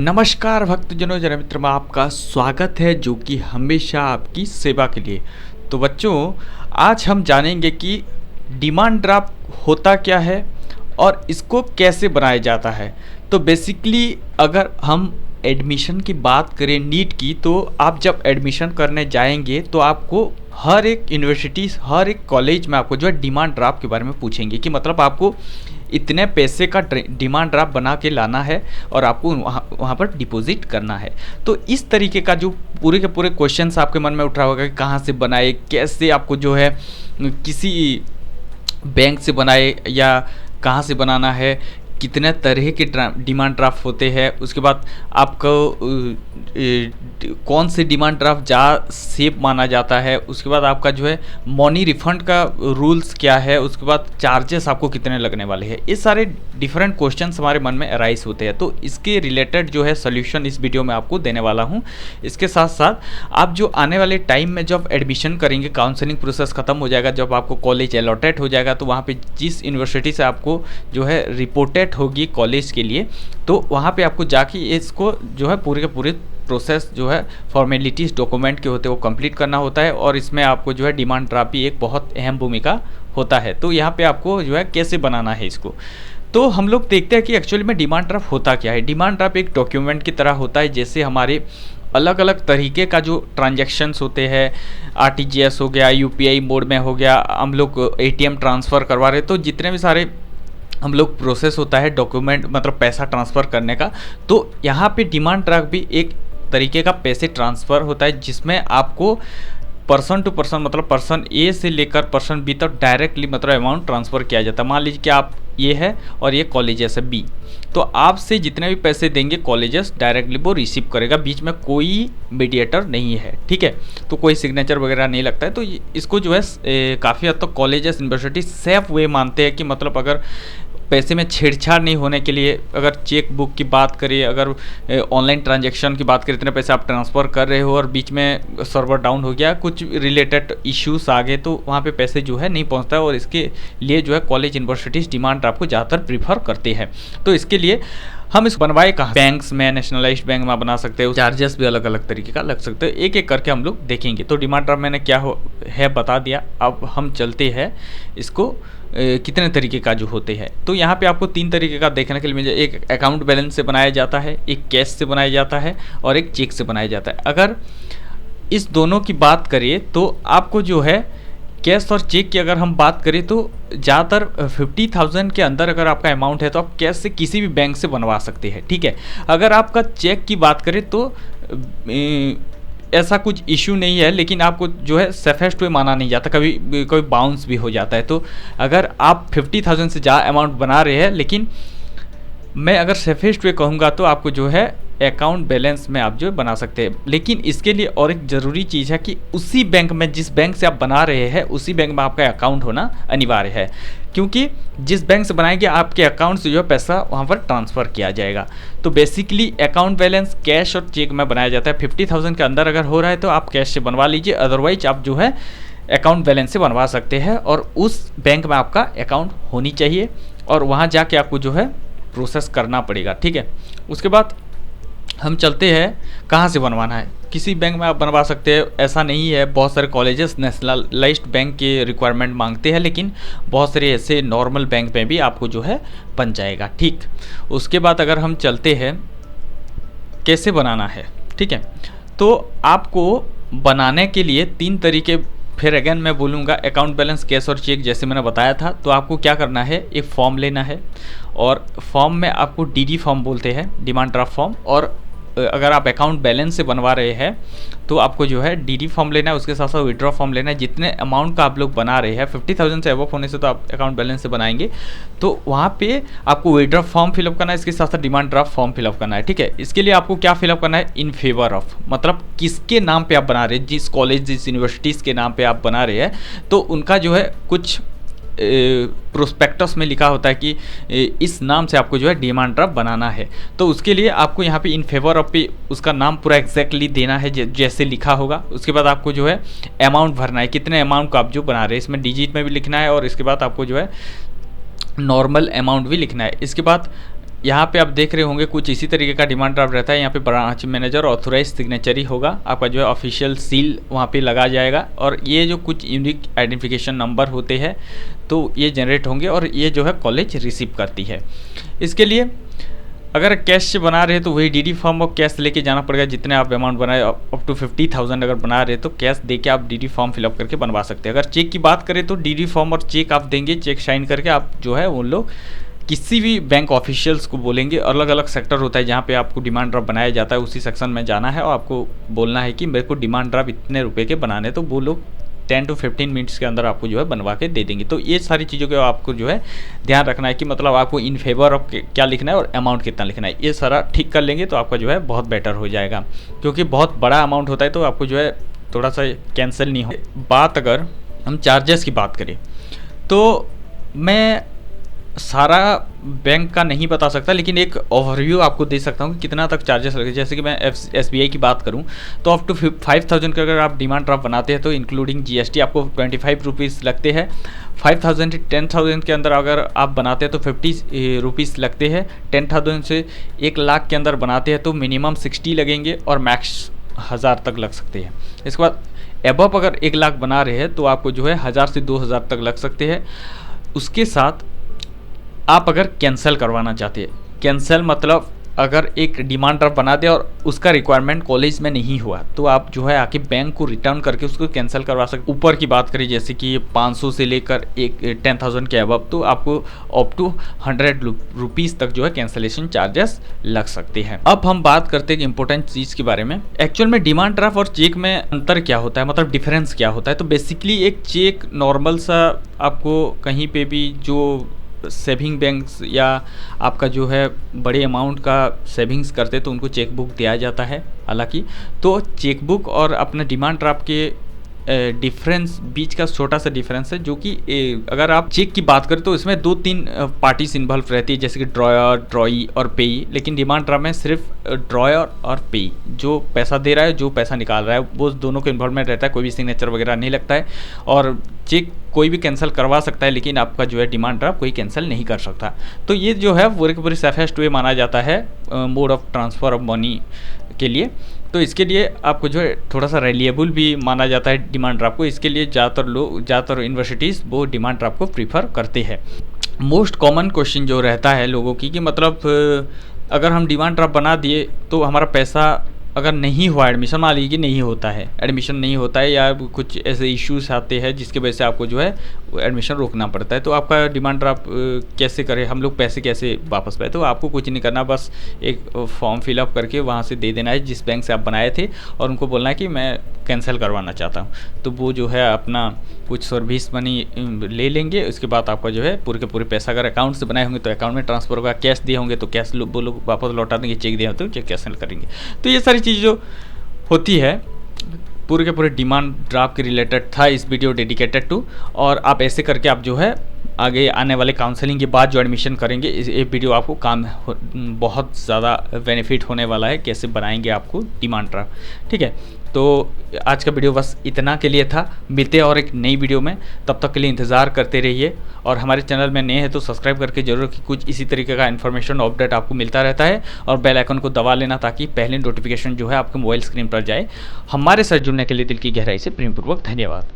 नमस्कार भक्तजनों, जन मित्र में आपका स्वागत है जो कि हमेशा आपकी सेवा के लिए। तो बच्चों, आज हम जानेंगे कि डिमांड ड्राफ्ट होता क्या है और इसको कैसे बनाया जाता है। तो बेसिकली अगर हम एडमिशन की बात करें नीट की, तो आप जब एडमिशन करने जाएंगे तो आपको हर एक यूनिवर्सिटी, हर एक कॉलेज में आपको जो है डिमांड ड्राफ्ट के बारे में पूछेंगे कि मतलब आपको इतने पैसे का डिमांड ड्राफ्ट बना के लाना है और आपको वहाँ पर डिपॉजिट करना है। तो इस तरीके का जो पूरे के पूरे क्वेश्चंस आपके मन में उठ रहा होगा कि कहाँ से बनाए, कैसे आपको जो है किसी बैंक से बनाए या कहाँ से बनाना है, कितने तरह के डिमांड ड्राफ्ट होते हैं, उसके बाद आपको कौन से डिमांड ड्राफ्ट ज़्यादा सेफ माना जाता है, उसके बाद आपका जो है मनी रिफंड का रूल्स क्या है, उसके बाद चार्जेस आपको कितने लगने वाले हैं। ये सारे डिफरेंट क्वेश्चंस हमारे मन में अराइज होते हैं। तो इसके रिलेटेड जो है सोल्यूशन इस वीडियो में आपको देने वाला हूँ। इसके साथ साथ आप जो आने वाले टाइम में जब एडमिशन करेंगे, काउंसलिंग प्रोसेस ख़त्म हो जाएगा, जब आपको कॉलेज अलॉटेड हो जाएगा, तो वहाँ पर जिस यूनिवर्सिटी से आपको जो है रिपोर्टेड होगी कॉलेज के लिए, तो वहाँ पे आपको जाके इसको जो है पूरे के पूरे प्रोसेस जो है फॉर्मेलिटीज़ डॉक्यूमेंट के होते हैं वो कंप्लीट करना होता है। और इसमें आपको जो है डिमांड ड्राफ्ट भी एक बहुत अहम भूमिका होता है। तो यहाँ पे आपको जो है कैसे बनाना है इसको, तो हम लोग देखते हैं कि एक्चुअली में डिमांड ड्राफ्ट होता क्या है। डिमांड ड्राफ्ट एक डॉक्यूमेंट की तरह होता है, जैसे हमारे अलग अलग तरीके का जो ट्रांजैक्शंस होते हैं, आरटीजीएस हो गया, यूपीआई मोड में हो गया, हम लोग एटीएम ट्रांसफ़र करवा रहे, तो जितने भी सारे हम लोग प्रोसेस होता है डॉक्यूमेंट मतलब पैसा ट्रांसफ़र करने का, तो यहाँ पे डिमांड ड्राफ्ट भी एक तरीके का पैसे ट्रांसफ़र होता है, जिसमें आपको पर्सन टू पर्सन मतलब पर्सन ए से लेकर पर्सन बी तक डायरेक्टली मतलब अमाउंट ट्रांसफ़र किया जाता है। मान लीजिए कि आप ये है और ये कॉलेजेस है बी, तो आपसे जितने भी पैसे देंगे कॉलेजेस डायरेक्टली वो रिसीव करेगा, बीच में कोई मीडिएटर नहीं है, ठीक है। तो कोई सिग्नेचर वगैरह नहीं लगता है। तो इसको जो है काफ़ी हद तक कॉलेजेस यूनिवर्सिटी सेफ वे मानते हैं कि मतलब अगर पैसे में छेड़छाड़ नहीं होने के लिए, अगर चेक बुक की बात करें, अगर ऑनलाइन ट्रांजैक्शन की बात करें, इतने पैसे आप ट्रांसफ़र कर रहे हो और बीच में सर्वर डाउन हो गया, कुछ रिलेटेड इश्यूज आ गए, तो वहाँ पे पैसे जो है नहीं पहुँचता है। और इसके लिए जो है कॉलेज यूनिवर्सिटीज़ डिमांड ड्राफ्ट को ज़्यादातर प्रीफर करते हैं। तो इसके लिए हम इस बनवाए कहाँ, बैंक्स में, नेशनलाइज्ड बैंक में बना सकते हो, चार्जेस भी अलग अलग तरीके का लग सकते हो, एक एक करके हम लोग देखेंगे। तो डिमांड ड्राफ्ट मैंने क्या है बता दिया। अब हम चलते हैं इसको कितने तरीके का जो होते हैं। तो यहाँ पे आपको तीन तरीके का देखने के लिए मिल जाए। एक अकाउंट बैलेंस से बनाया जाता है, एक कैश से बनाया जाता है और एक चेक से बनाया जाता है। अगर इस दोनों की बात करें तो आपको जो है कैश और चेक की अगर हम बात करें तो ज़्यादातर 50,000 के अंदर अगर आपका अमाउंट है तो आप कैश से किसी भी बैंक से बनवा सकते हैं, ठीक है। अगर आपका चेक की बात करें तो ऐसा कुछ इशू नहीं है, लेकिन आपको जो है सेफेस्ट वे माना नहीं जाता, कभी कोई बाउंस भी हो जाता है। तो अगर आप 50,000 से ज़्यादा अमाउंट बना रहे हैं, लेकिन मैं अगर सेफेस्ट वे कहूँगा तो आपको जो है अकाउंट बैलेंस में आप जो बना सकते हैं। लेकिन इसके लिए और एक ज़रूरी चीज़ है कि उसी बैंक में, जिस बैंक से आप बना रहे हैं, उसी बैंक में आपका अकाउंट होना अनिवार्य है, क्योंकि जिस बैंक से बनाएंगे आपके अकाउंट से जो है पैसा वहाँ पर ट्रांसफ़र किया जाएगा। तो बेसिकली अकाउंट बैलेंस कैश और चेक में बनाया जाता है। 50,000 के अंदर अगर हो रहा है तो आप कैश से बनवा लीजिए, अदरवाइज आप जो है अकाउंट बैलेंस से बनवा सकते हैं। और उस बैंक में आपका अकाउंट होनी चाहिए और वहाँ जाके आपको जो है प्रोसेस करना पड़ेगा, ठीक है। उसके बाद हम चलते हैं कहाँ से बनवाना है। किसी बैंक में आप बनवा सकते हैं, ऐसा नहीं है। बहुत सारे कॉलेजेस नेशनलाइज्ड बैंक के रिक्वायरमेंट मांगते हैं, लेकिन बहुत सारे ऐसे नॉर्मल बैंक में भी आपको जो है बन जाएगा, ठीक। उसके बाद अगर हम चलते हैं कैसे बनाना है, ठीक है। तो आपको बनाने के लिए तीन तरीके, फिर अगेन मैं बोलूँगा, अकाउंट बैलेंस, कैश और चेक, जैसे मैंने बताया था। तो आपको क्या करना है, एक फॉर्म लेना है और फॉर्म में आपको डीडी फॉर्म बोलते हैं, डिमांड ड्राफ्ट फॉर्म। और अगर आप अकाउंट बैलेंस से बनवा रहे हैं तो आपको जो है डीडी फॉर्म लेना है, उसके साथ साथ विड्रॉ फॉर्म लेना है। जितने अमाउंट का आप लोग बना रहे हैं, 50,000 से अबव होने से तो आप अकाउंट बैलेंस से बनाएंगे, तो वहाँ पे आपको विड्रॉ फॉर्म फिलअप करना है, इसके साथ साथ डिमांड ड्राफ्ट फॉर्म फिलअप करना है, ठीक है। इसके लिए आपको क्या फिलअप करना है, इन फेवर ऑफ, मतलब किसके नाम पे आप बना रहे हैं, जिस कॉलेज जिस यूनिवर्सिटीज़ के नाम पे आप बना रहे हैं, तो उनका जो है कुछ प्रोस्पेक्टस में लिखा होता है कि इस नाम से आपको जो है डिमांड ड्राफ्ट बनाना है। तो उसके लिए आपको यहाँ पे इन फेवर ऑफ पे उसका नाम पूरा एग्जैक्टली देना है जैसे लिखा होगा। उसके बाद आपको जो है अमाउंट भरना है, कितने अमाउंट का आप जो बना रहे हैं, इसमें डिजिट में भी लिखना है और इसके बाद आपको जो है नॉर्मल अमाउंट भी लिखना है। इसके बाद यहाँ पे आप देख रहे होंगे कुछ इसी तरीके का डिमांड ड्राफ्ट रहता है। यहाँ पे ब्रांच मैनेजर ऑथोराइज सिग्नेचर ही होगा, आपका जो है ऑफिशियल सील वहाँ पे लगा जाएगा, और ये जो कुछ यूनिक आइडेंटिफिकेशन नंबर होते हैं तो ये जनरेट होंगे और ये जो है कॉलेज रिसीव करती है। इसके लिए अगर कैश से बना रहे तो वही डीडी फॉर्म और कैश लेके जाना पड़ेगा। जितने आप अमाउंट बनाए अप टू 50,000 अगर बना रहे तो कैश दे के आप डीडी फॉर्म फिलअप करके बनवा सकते हैं। अगर चेक की बात करें तो डीडी फॉर्म और चेक आप देंगे, चेक साइन करके आप जो है उन लोग किसी भी बैंक ऑफिशियल्स को बोलेंगे। अलग अलग सेक्टर होता है जहाँ पे आपको डिमांड ड्राफ्ट बनाया जाता है, उसी सेक्शन में जाना है और आपको बोलना है कि मेरे को डिमांड ड्राफ्ट इतने रुपए के बनाने हैं, तो वो लोग 10 to 15 मिनट्स के अंदर आपको जो है बनवा के दे देंगे। तो ये सारी चीज़ों को आपको जो है ध्यान रखना है कि मतलब आपको इन फेवर ऑफ क्या लिखना है और अमाउंट कितना लिखना है। ये सारा ठीक कर लेंगे तो आपका जो है बहुत बेटर हो जाएगा, क्योंकि बहुत बड़ा अमाउंट होता है तो आपको जो है थोड़ा सा कैंसिल नहीं हो। बात अगर हम चार्जेस की बात करें तो मैं सारा बैंक का नहीं बता सकता, लेकिन एक ओवरव्यू आपको दे सकता हूँ कि कितना तक चार्जेस लगे। जैसे कि मैं SBI की बात करूँ तो अप टू 5,000 का अगर आप डिमांड ड्राफ्ट बनाते हैं तो इंक्लूडिंग GST आपको 25 रुपीज़ लगते हैं। 5,000 से 10,000 के अंदर अगर आप बनाते हैं तो 50 रुपीज़ लगते हैं। 10,000 से 1 लाख के अंदर बनाते हैं तो मिनिमम 60 लगेंगे और मैक्स 1000 तक लग सकते हैं। इसके बाद एबव अगर 1 लाख बना रहे हैं तो आपको जो है 1000 से 2000 तक लग सकते हैं। उसके साथ आप अगर कैंसिल करवाना चाहते हैं, कैंसिल मतलब अगर एक डिमांड ड्राफ्ट बना दे और उसका रिक्वायरमेंट कॉलेज में नहीं हुआ तो आप जो है आके बैंक को रिटर्न करके उसको कैंसिल करवा सकते। ऊपर की बात करें जैसे कि 500 से लेकर 10,000 के अबव तो आपको अप टू 100 रुपीज़ तक जो है कैंसिलेशन चार्जेस लग सकते हैं। अब हम बात करते हैं इंपॉर्टेंट चीज़ के बारे में, एक्चुअल में डिमांड ड्राफ्ट और चेक में अंतर क्या होता है, मतलब डिफरेंस क्या होता है। तो बेसिकली एक चेक नॉर्मल सा आपको कहीं पर भी जो सेविंग बैंक्स या आपका जो है बड़े अमाउंट का सेविंग्स करते तो उनको चेक बुक दिया जाता है। हालांकि तो चेक बुक और अपना डिमांड ड्राफ्ट के डिफरेंस बीच का छोटा सा डिफरेंस है, जो कि अगर आप चेक की बात करें तो इसमें 2-3 पार्टीज इन्वॉल्व रहती है, जैसे कि ड्रॉयर, ड्रॉई और पेई। लेकिन डिमांड ड्राफ्ट में सिर्फ ड्रॉयर और पेई, जो पैसा दे रहा है जो पैसा निकाल रहा है, वो दोनों का इन्वॉल्वमेंट रहता है। कोई भी सिग्नेचर वगैरह नहीं लगता है और चेक कोई भी कैंसिल करवा सकता है, लेकिन आपका जो है डिमांड ड्राफ्ट कोई कैंसिल नहीं कर सकता। तो ये जो है पूरे के पूरे सेफेस्ट वे माना जाता है mode of transfer of money के लिए। तो इसके लिए आपको जो है थोड़ा सा रिलायबल भी माना जाता है डिमांड ड्राफ्ट को। इसके लिए ज़्यादातर यूनिवर्सिटीज़ वो डिमांड ड्राफ्ट को प्रीफर करते हैं। मोस्ट कॉमन क्वेश्चन जो रहता है लोगों की कि मतलब अगर हम डिमांड ड्राफ्ट बना दिए तो हमारा पैसा अगर नहीं हुआ एडमिशन, मान लीजिए कि नहीं होता है, एडमिशन नहीं होता है या कुछ ऐसे इश्यूज आते हैं जिसके वजह से आपको जो है एडमिशन रोकना पड़ता है, तो आपका डिमांड ड्राफ्ट कैसे करें, हम लोग पैसे कैसे वापस पाए। तो आपको कुछ नहीं करना, बस एक फॉर्म फिलअप करके वहाँ से दे देना है जिस बैंक से आप बनाए थे और उनको बोलना है कि मैं कैंसिल करवाना चाहता हूँ। तो वो जो है अपना कुछ सर्विस मनी ले लेंगे। उसके बाद आपका जो है पूरे के पूरे पैसा अगर अकाउंट से बनाए होंगे तो अकाउंट में ट्रांसफर होगा, कैश दिए होंगे तो कैश वो लोग वापस लौटा देंगे, चेक दिए होते तो चेक कैंसिल करेंगे। तो ये सारी चीज़ जो होती है पूरे के पूरे डिमांड ड्राफ्ट के रिलेटेड था इस वीडियो डेडिकेटेड टू। और आप ऐसे करके आप जो है आगे आने वाले काउंसलिंग के बाद जो एडमिशन करेंगे, ये वीडियो आपको बहुत ज़्यादा बेनिफिट होने वाला है, कैसे बनाएंगे आपको डिमांड ड्राफ्ट। ठीक है, तो आज का वीडियो बस इतना के लिए था। मिलते हैं और एक नई वीडियो में, तब तक के लिए इंतज़ार करते रहिए। और हमारे चैनल में नए हैं तो सब्सक्राइब करके जरूर, कि कुछ इसी तरीके का इन्फॉर्मेशन अपडेट आपको मिलता रहता है। और बेल आइकन को दबा लेना ताकि पहले नोटिफिकेशन जो है आपके मोबाइल स्क्रीन पर जाए। हमारे साथ जुड़ने के लिए दिल की गहराई से प्रेमपूर्वक धन्यवाद।